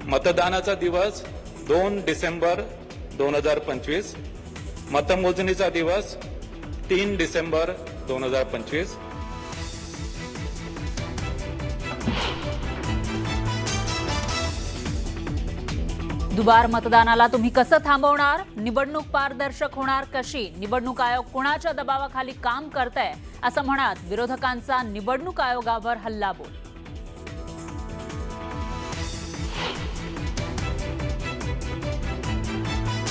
मतदानाचा दिवस 2 डिसेंबर 2025, मतमोजणीचा दिवस 3 डिसेंबर 2025. दुबार मतदानाला तुम्ही कसं थांबवणार? निवडणूक पारदर्शक होणार कशी? निवडणूक आयोग कुणाच्या दबावाखाली काम करतंय असं म्हणत विरोधकांचा निवडणूक आयोगावर हल्लाबोल.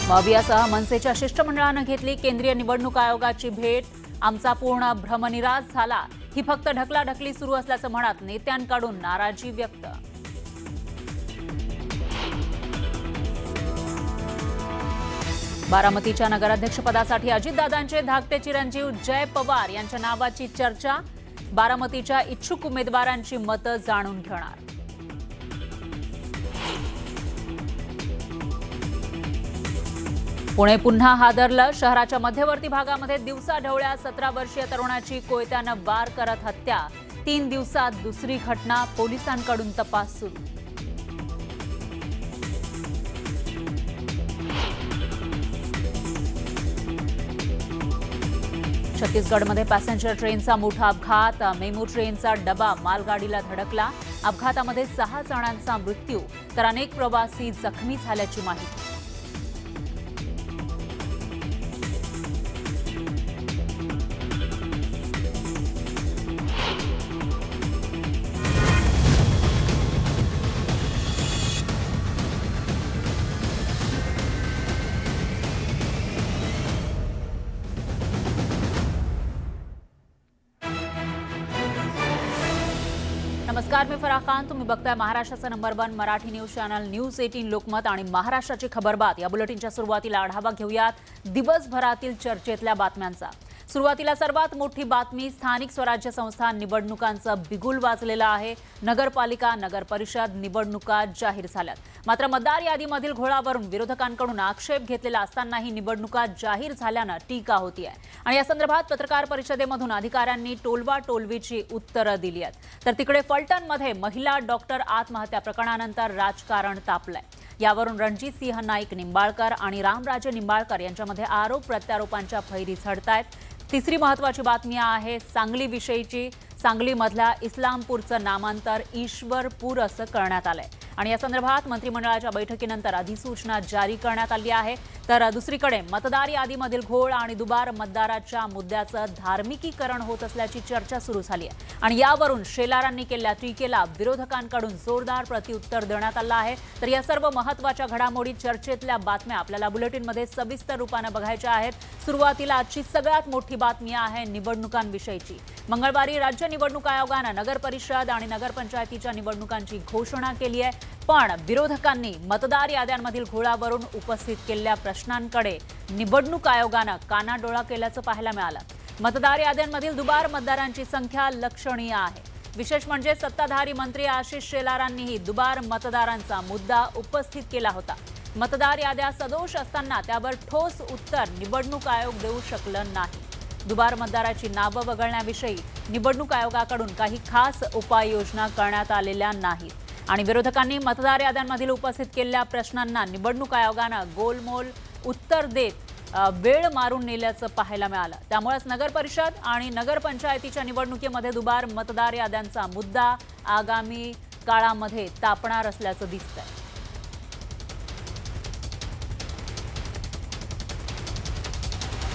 मवियासह मनसेच्या शिष्टमंडळानं घेतली केंद्रीय निवडणूक आयोगाची भेट. आमचा पूर्ण भ्रमनिरास झाला. ही फक्त ढकलाढकली सुरू असल्याचं म्हणत नेत्यांकडून नाराजी व्यक्त. बारामतीच्या नगराध्यक्षपदासाठी अजितदादांचे धाकटे चिरंजीव जय पवार यांच्या नावाची चर्चा. बारामतीच्या इच्छुक उमेदवारांची मतं जाणून घेणार. पुणे पुन्हा हादरलं. शहराच्या मध्यवर्ती भागामध्ये दिवसाढवळ्या 17 वर्षीय तरुणाची कोयत्यानं वार करत हत्या. 3 दिवसात दुसरी घटना. पोलिसांकडून तपास सुरू. छत्तीसगडमध्ये पॅसेंजर ट्रेनचा मोठा अपघात. मेमू ट्रेनचा डबा मालगाडीला धडकला. अपघातामध्ये 6 जणांचा मृत्यू तर अनेक प्रवासी जखमी झाल्याची माहिती. नमस्कार, मी फराह खान. तुम्ही बघताय महाराष्ट्राचा number 1 Marathi news channel news 18 Lokmat आणि महाराष्ट्राची खबरबात. या बुलेटिनच्या सुरुवातीला आढावा घेऊयात दिवसभरातील चर्चेतल्या बातम्यांचा. सुरुवातीला सर्वात मोठी बातमी. स्थानिक स्वराज्य संस्था निवडणुकांचं बिगुल वाजलेलं आहे. नगरपालिका नगर परिषद निवडणुका जाहीर झाल्यात. मात्र मतदार यादीमधील घोळावरून विरोधकांकडून आक्षेप घेतलेला असतानाही निवडणुका जाहीर झाल्यानं टीका होती आहे. आणि या संदर्भात पत्रकार परिषदेमधून अधिकाऱ्यांनी टोलवाटोलवीची उत्तरं दिली आहेत. तर तिकडे फलटणमध्ये महिला डॉक्टर आत्महत्या प्रकरणानंतर राजकारण तापलंय. यावरून रणजित सिंह नाईक निंबाळकर आणि रामराजे निंबाळकर यांच्यामध्ये आरोप प्रत्यारोपांच्या फैरी झडतायत. तिसरी महत्त्वाची बातमी आहे सांगलीविषयीची. सांगलीमधल्या इस्लामपूरचं नामांतर ईश्वरपूर असं करण्यात आलंय आणि या संदर्भात मंत्रिमंडळाच्या बैठकीनंतर अधिसूचना जारी करण्यात आली आहे. तर दुसरीकडे मतदार यादीमधील घोळ आणि दुबार मतदाराच्या मुद्द्याचं धार्मिकीकरण होत असल्याची चर्चा सुरू झाली आहे. आणि यावरून शेलारांनी केलेल्या टीकेला विरोधकांकडून जोरदार प्रत्युत्तर देण्यात आलं आहे. तर या सर्व महत्त्वाच्या घडामोडी, चर्चेतल्या बातम्या आपल्याला बुलेटिनमध्ये सविस्तर रूपानं बघायच्या आहेत. सुरुवातीला आजची सगळ्यात मोठी बातमी आहे निवडणुकांविषयीची. मंगळवारी राज्य निवडणूक आयोगानं नगर परिषद आणि नगरपंचायतीच्या निवडणुकांची घोषणा केली आहे. पण विरोधकांनी मतदार याद्यांमधील घोळावरून उपस्थित केलेल्या प्रश्नांकडे निवडणूक आयोगानं कानाडोळा केल्याचं पाहायला मिळालं. मतदार याद्यांमधील दुबार मतदारांची संख्या लक्षणीय आहे. विशेष म्हणजे सत्ताधारी मंत्री आशिष शेलारांनीही दुबार मतदारांचा मुद्दा उपस्थित केला होता. मतदार याद्या सदोष असताना त्यावर ठोस उत्तर निवडणूक आयोग देऊ शकलं नाही. दुबार मतदाराची नावं वगळण्याविषयी निवडणूक आयोगाकडून काही खास उपाययोजना करण्यात आलेल्या नाहीत. आणि विरोधकांनी मतदार याद्यांमधील उपस्थित केलेल्या प्रश्नांना निवडणूक आयोगानं गोलमोल उत्तर देत वेळ मारून नेल्याचं पाहायला मिळालं. त्यामुळेच नगर परिषद आणि नगरपंचायतीच्या निवडणुकीमध्ये दुबार मतदार याद्यांचा मुद्दा आगामी काळामध्ये तापणार असल्याचं दिसतंय.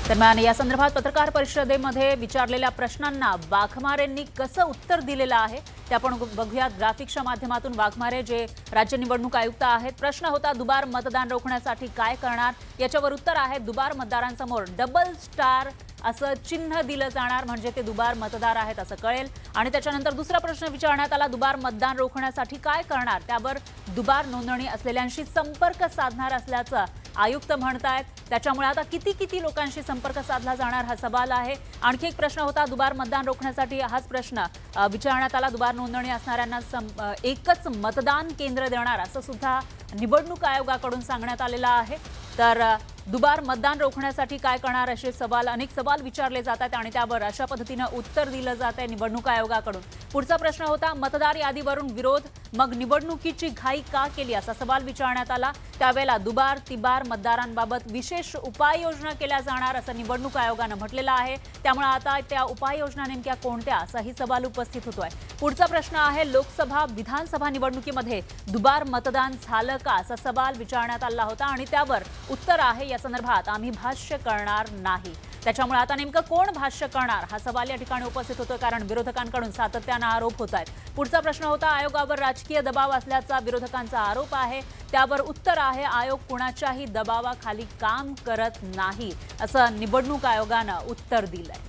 दरम्यान या संदर्भात पत्रकार परिषदेमध्ये विचारलेल्या प्रश्नांना वाघमारेंनी कसं उत्तर दिलेलं आहे ते आपण बघूयात ग्राफिक्सच्या माध्यमातून. वाघमारे जे राज्य निवडणूक आयुक्त आहेत, प्रश्न होता दुबार मतदान रोखण्यासाठी काय करणार. याच्यावर उत्तर आहे दुबार मतदारांसमोर डबल स्टार असं चिन्ह दिलं जाणार, म्हणजे ते दुबार मतदार आहेत असं कळेल. आणि त्याच्यानंतर दुसरा प्रश्न विचारण्यात आला दुबार मतदान रोखण्यासाठी काय करणार. त्यावर दुबार नोंदणी असलेल्यांशी संपर्क साधणार असल्याचं आयुक्त म्हणतायत. त्याच्यामुळे आता किती लोकांशी संपर्क साधला जाणार हा सवाल आहे. आणखी एक प्रश्न होता दुबार मतदान रोखण्यासाठी, हाच प्रश्न विचारण्यात आला. दुबार नोंदणी असणाऱ्यांना एकच मतदान केंद्र देणार असं सुद्धा निवडणूक आयोगाकडून सांगण्यात आलेलं आहे. तर दुबार मतदान रोखण्यासाठी काय करणार असे अनेक सवाल विचारले जातात आणि त्यावर अशा पद्धतीनं उत्तर दिलं जात आहे निवडणूक आयोगाकडून। पुढचा प्रश्न होता मतदार यादीवरून विरोध, मग निवडणुकीची घाई का केली असा सवाल विचारण्यात आला। त्यावेळेला दुबार तिबार मतदारांबाबत विशेष उपाययोजना केल्या जाणार असं निवडणूक आयोगानं म्हटलेलं आहे। त्यामुळे आता त्या उपाययोजना नेमक्या कोणत्या असाही सवाल उपस्थित होतोय। पुढचा प्रश्न आहे लोकसभा विधानसभा निवडणुकीमध्ये दुबार मतदान झालं का असा सवाल विचारण्यात आला होता आणि त्यावर उत्तर आहे या संदर्भात आम्ही भाष्य करणार नाही। त्याच्यामुळे आता नेमकं कोण भाष्य करणार हा सवाल या ठिकाणी उपस्थित होतोय, कारण विरोधकांकडून सातत्यानं आरोप होत आहेत। पुढचा प्रश्न होता आयोगावर राजकीय दबाव असल्याचा विरोधकांचा आरोप आहे। त्यावर उत्तर आहे आयोग कुणाच्याही दबावाखाली काम करत नाही असं निवडणूक आयोगानं उत्तर दिलंय।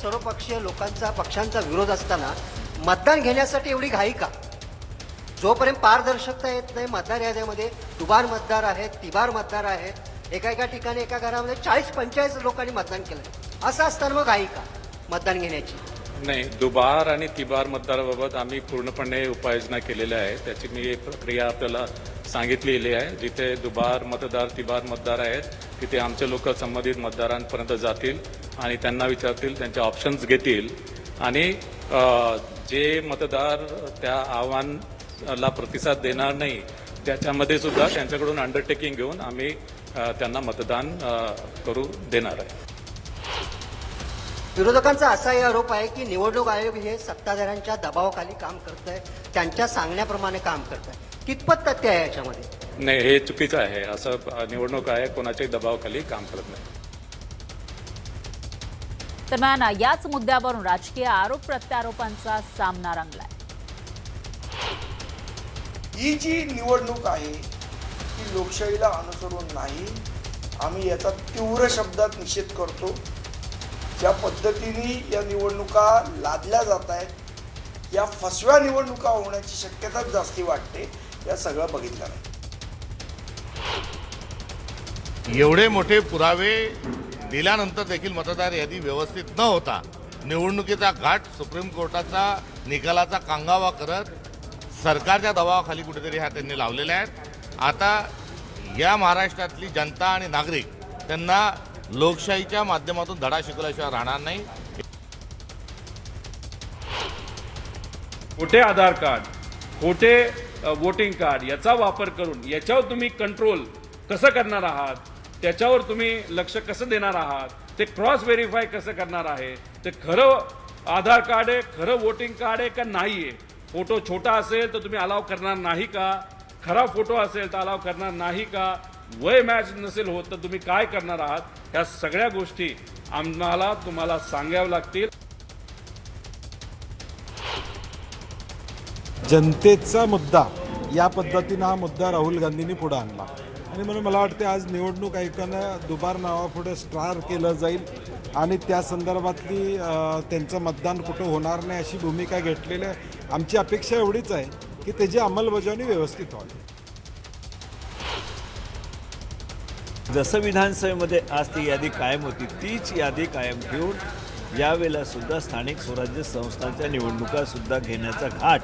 सर्वपक्षीय पक्षांचा विरोध असताना मतदान घेण्यासाठी एवढी घाई का? जोपर्यंत पारदर्शकता येत नाही मतदार याद्यामध्ये, दुबार मतदार आहेत, तिबार मतदार आहेत, एका ठिकाणी एका घरामध्ये 40-45 लोकांनी मतदान केलं, असं असताना मग घाई का मतदान घेण्याची? नाही, दुबार आणि तिबार मतदाराबाबत आम्ही पूर्णपणे उपाययोजना केलेल्या आहे। त्याची मी एक प्रक्रिया आपल्याला सांगितलेली आहे। जिथे दुबार मतदार तिबार मतदार आहेत तिथे आमचे लोक संबंधित मतदारांपर्यंत जातील आणि त्यांना विचारतील, त्यांचे ऑप्शन्स घेतील आणि जे मतदार त्या आव्हानाला प्रतिसाद देणार नाही त्याच्यामध्ये सुद्धा त्यांच्याकडून अंडरटेकिंग घेऊन आम्ही त्यांना मतदान करू देणार आहे। विरोधकांचा असाही आरोप आहे की निवडणूक आयोग हे सत्ताधाऱ्यांच्या दबावाखाली काम करत आहे, त्यांच्या सांगण्याप्रमाणे काम करत आहे। कितपत तथ्य आहे याच्यामध्ये? नाही, हे चुकीचं आहे। असं निवडणूक आयोग कोणाच्याही दबावाखाली काम करत नाही। दरम्यान याच मुद्द्यावरून राजकीय आरोप प्रत्यारोपांचा सामना रंगलाय। ही जी निवडणूक आहे ती लोकशाहीला अनुसरून नाही, आम्ही याचा तीव्र शब्दात निषेध करतो। ज्या पद्धतीने या निवडणुका लादल्या जात आहेत, या फसव्या निवडणुका होण्याची शक्यता जास्ती वाटते। या सगळं बघितलं नाही। एवढे मोठे पुरावे दिल्यानंतर देखील मतदार यादी व्यवस्थित न होता निवडणुकीचा घाट सुप्रीम कोर्टाचा निकालाचा कांगावा करत सरकारच्या दबावाखाली कुठेतरी त्यांनी लावलेल्या आहेत। आता या महाराष्ट्रातली जनता आणि नागरिक त्यांना लोकशाहीच्या माध्यमातून धडा शिकवल्याशिवाय राहणार नाही। खोटे आधार कार्ड, खोटे वोटिंग कार्ड याचा वापर करून याच्यावर तुम्ही कंट्रोल कसं करणार आहात, त्याच्यावर तुम्ही लक्ष कसं देणार आहात, ते क्रॉस व्हेरीफाय कसं करणार आहे, ते खरं आधार कार्ड आहे, खरं वोटिंग कार्ड आहे का नाही आहे, फोटो छोटा असेल तर तुम्ही अलाव करणार नाही का, खरा फोटो असेल तर अलाव करणार नाही का, वय मॅच नसेल होत तर तुम्ही काय करणार आहात, ह्या सगळ्या गोष्टी आम्हाला तुम्हाला सांगाव्या लागतील। जनतेचा मुद्दा या पद्धतीनं हा मुद्दा राहुल गांधींनी पुढे आणला आणि म्हणून मला वाटते आज निवडणूक आयोगानं दुबार नावापुढे स्टार केलं जाईल आणि त्या संदर्भातली त्यांचं मतदान कुठं होणार नाही अशी भूमिका घेतलेली आहे। आमची अपेक्षा एवढीच आहे की त्याची अंमलबजावणी व्यवस्थित व्हावी। जसं विधानसभेमध्ये आज ती यादी कायम होती तीच यादी कायम ठेवून यावेळेला सुद्धा स्थानिक स्वराज्य संस्थांच्या निवडणुका सुद्धा घेण्याचा घाट